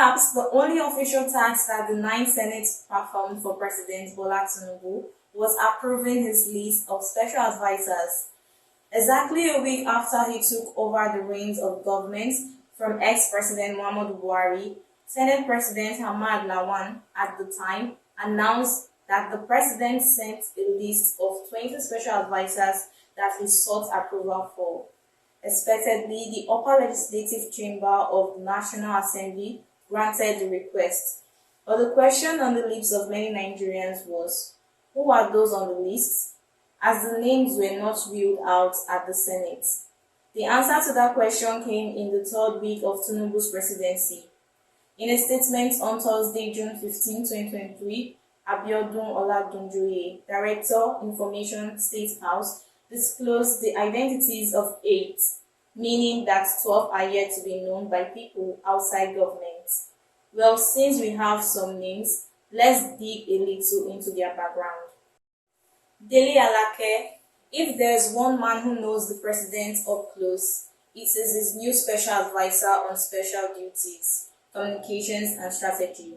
Perhaps the only official task that the ninth Senate performed for President Bola Tinubu was approving his list of special advisors. Exactly a week after he took over the reins of government from ex-President Muhammadu Buhari, Senate President Hamad Lawan at the time announced that the president sent a list of 20 special advisors that he sought approval for. Expectedly, the upper legislative chamber of the National Assembly granted the request. But the question on the lips of many Nigerians was, who are those on the list? As the names were not ruled out at the Senate. The answer to that question came in the third week of Tinubu's presidency. In a statement on Thursday, June 15, 2023, Abiodun Oladunjoye, Director, Information State House, disclosed the identities of 8, meaning that 12 are yet to be known by people outside government. Well, since we have some names, let's dig a little into their background. Dele Alake, if there's one man who knows the president up close, it is his new special advisor on special duties, communications and strategy.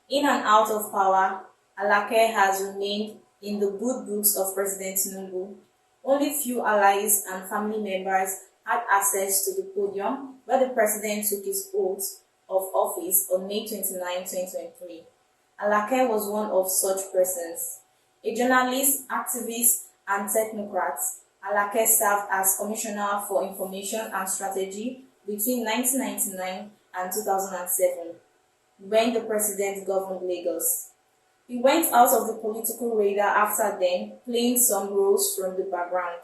In and out of power, Alake has remained in the good books of President Tinubu. Only few allies and family members had access to the podium where the president took his oath of office on May 29, 2023. Alake was one of such persons. A journalist, activist, and technocrat, Alake served as Commissioner for Information and Strategy between 1999 and 2007, when the president governed Lagos. He went out of the political radar after then, playing some roles from the background.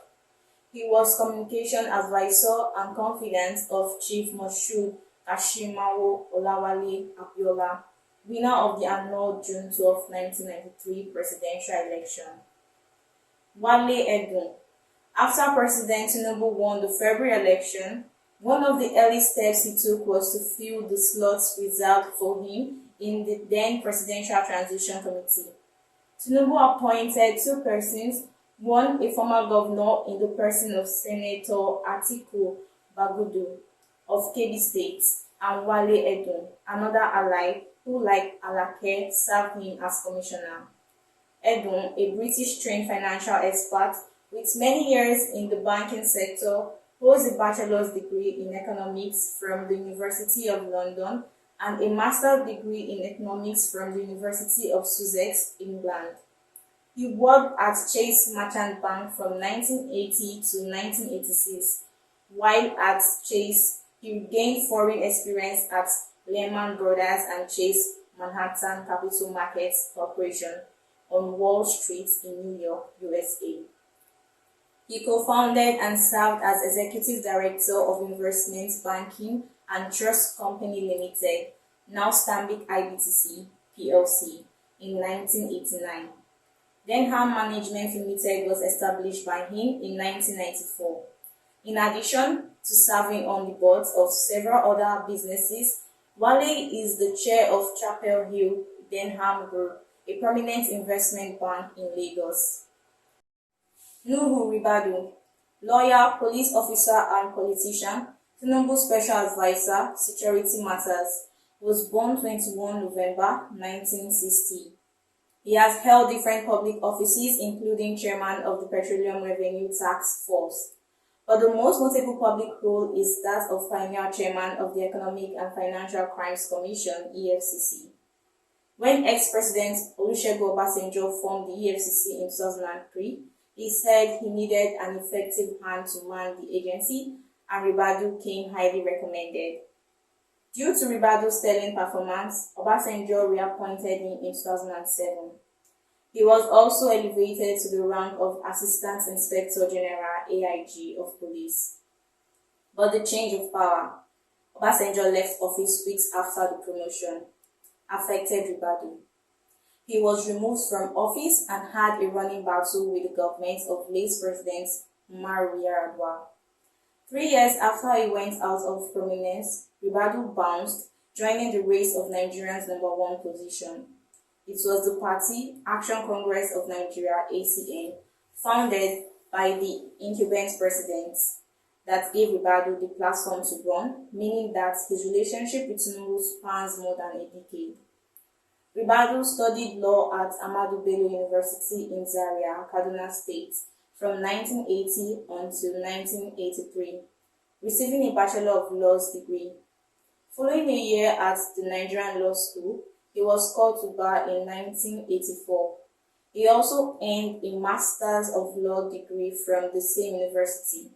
He was communication advisor and confidant of Chief Moshood Kashimawo Olawale Abiola, winner of the annual June 12, 1993 presidential election. Wale Edun. After President Tinubu won the February election, one of the early steps he took was to fill the slots reserved for him in the then Presidential Transition Committee. Tinubu appointed 2 persons, one a former governor in the person of Senator Atiku Bagudu of Kebbi State, and Wale Edun, another ally who, like Alake, served him as commissioner. Edun, a British-trained financial expert with many years in the banking sector, holds a bachelor's degree in economics from the University of London and a master's degree in economics from the University of Sussex, England. He worked at Chase Merchant Bank from 1980 to 1986. While at Chase, he gained foreign experience at Lehman Brothers and Chase Manhattan Capital Markets Corporation on Wall Street in New York, USA. He co-founded and served as Executive Director of Investment Banking and Trust Company Limited, now Stanbic IBTC PLC, in 1989. Denham Management Limited was established by him in 1994. In addition to serving on the boards of several other businesses, Wale is the chair of Chapel Hill Denham Group, a prominent investment bank in Lagos. Nuhu Ribadu, lawyer, police officer, and politician, Tinubu Special Advisor, Security Matters, was born 21 November 1960. He has held different public offices, including chairman of the Petroleum Revenue Task Force. But the most notable public role is that of pioneer chairman of the Economic and Financial Crimes Commission, EFCC. When ex-President Olusegun Obasanjo formed the EFCC in 2003, he said he needed an effective hand to man the agency, and Ribadu came highly recommended. Due to Ribadu's sterling performance, Obasanjo reappointed him in 2007. He was also elevated to the rank of Assistant Inspector General AIG of Police. But the change of power, Obasanjo left office weeks after the promotion, affected Ribadu. He was removed from office and had a running battle with the government of late President Umar Yar'Adua. 3 years after he went out of prominence, Ribadu bounced, joining the race of Nigeria's #1 position. It was the party, Action Congress of Nigeria (ACN), founded by the incumbent president, that gave Ribadu the platform to run, meaning that his relationship with Tinubu spans more than a decade. Ribadu studied law at Ahmadu Bello University in Zaria, Kaduna State, from 1980 until 1983, receiving a Bachelor of Laws degree. Following a year at the Nigerian Law School, he was called to bar in 1984. He also earned a Master's of Law degree from the same university.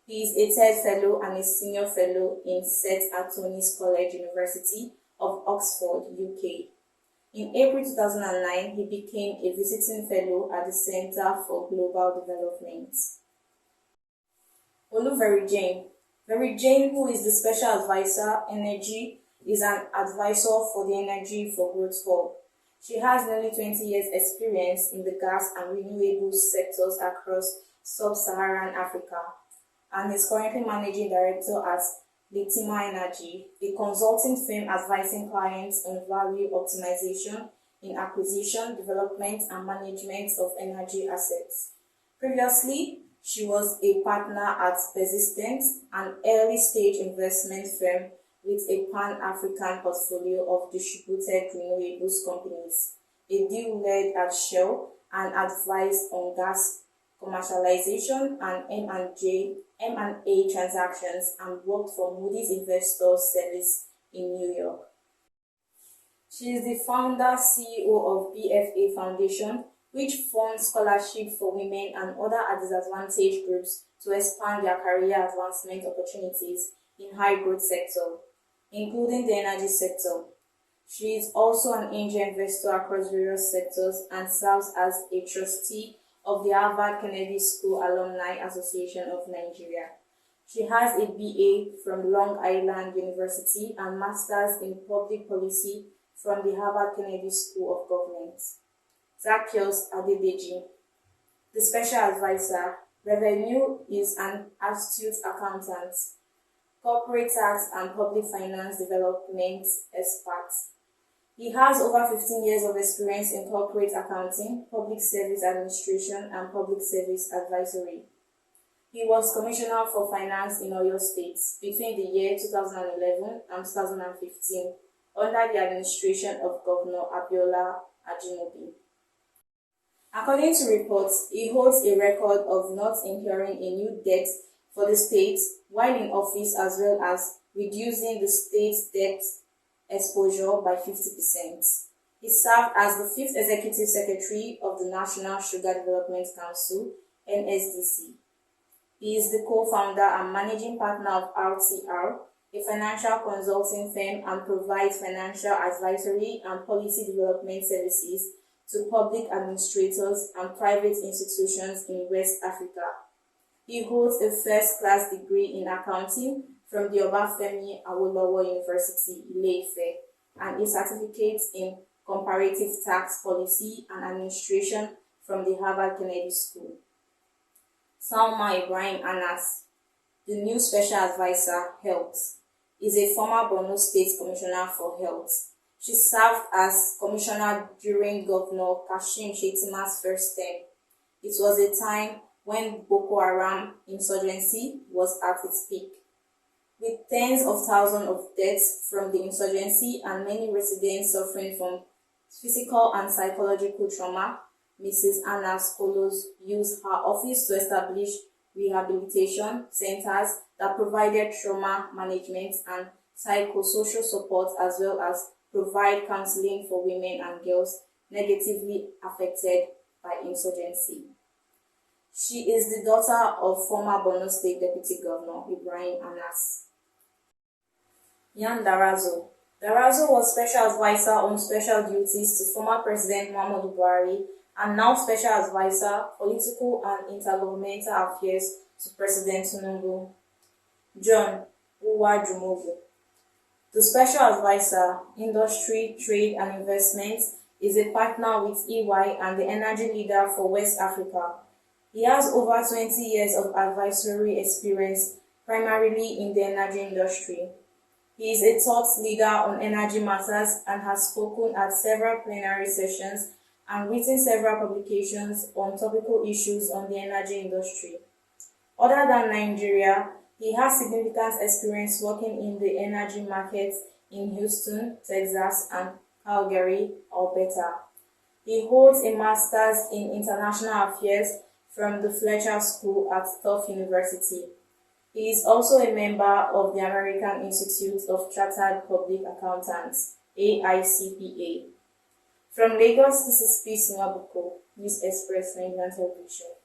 He is a third fellow and a senior fellow in St. Antony's College, University of Oxford, UK. In April 2009, he became a visiting fellow at the Center for Global Development. Verheijen. Verheijen, who is the Special Advisor, Energy, is an advisor for the Energy for Growth Hub. She has nearly 20 years' experience in the gas and renewable sectors across sub-Saharan Africa, and is currently Managing Director at Litima Energy, a consulting firm advising clients on value optimization in acquisition, development, and management of energy assets. Previously, she was a partner at Persistent, an early-stage investment firm with a pan-African portfolio of distributed renewables companies, a deal led at Shell, and advised on gas commercialization and M&A transactions, and worked for Moody's Investors Service in New York. She is the founder CEO of BFA Foundation, which funds scholarships for women and other disadvantaged groups to expand their career advancement opportunities in high-growth sectors, including the energy sector. She is also an angel investor across various sectors and serves as a trustee of the Harvard Kennedy School Alumni Association of Nigeria. She has a BA from Long Island University and Masters in Public Policy from the Harvard Kennedy School of Government. Zacchaeus Adedeji. The Special Advisor, Revenue, is an astute accountant, corporate tax and public finance development expert. He has over 15 years of experience in corporate accounting, public service administration, and public service advisory. He was Commissioner for Finance in Oyo State between the year 2011 and 2015 under the administration of Governor Abiola Ajimobi. According to reports, he holds a record of not incurring a new debt for the state while in office, as well as reducing the state's debt exposure by 50%. He served as the 5th Executive Secretary of the National Sugar Development Council, NSDC. He is the co-founder and managing partner of RTR, a financial consulting firm, and provides financial advisory and policy development services to public administrators and private institutions in West Africa. He holds a first-class degree in accounting from the Obafemi Awolowo University, Ile-Ife, and a certificate in comparative tax policy and administration from the Harvard Kennedy School. Salma Ibrahim Anas, the new Special Advisor, Health, is a former Borno State Commissioner for Health. She served as Commissioner during Governor Kashim Shettima's first term. It was a time when Boko Haram insurgency was at its peak. With tens of thousands of deaths from the insurgency and many residents suffering from physical and psychological trauma, Mrs. Anas Kolos used her office to establish rehabilitation centers that provided trauma management and psychosocial support, as well as provide counseling for women and girls negatively affected by insurgency. She is the daughter of former Borno State Deputy Governor Ibrahim Anas. Yan Darazo. Darazo was Special Advisor on Special Duties to former President Muhammadu Buhari and now Special Advisor, Political and Intergovernmental Affairs to President Tinubu. John Uwajumogu. The Special Advisor, Industry, Trade and Investment, is a partner with EY and the energy leader for West Africa. He has over 20 years of advisory experience, primarily in the energy industry. He is a thought leader on energy matters and has spoken at several plenary sessions and written several publications on topical issues on the energy industry. Other than Nigeria, he has significant experience working in the energy markets in Houston, Texas, and Calgary, Alberta. He holds a master's in international affairs from the Fletcher School at Tufts University. He is also a member of the American Institute of Chartered Public Accountants, AICPA. From Lagos, this is Peace Nwabuko, News Express Nigerian Television.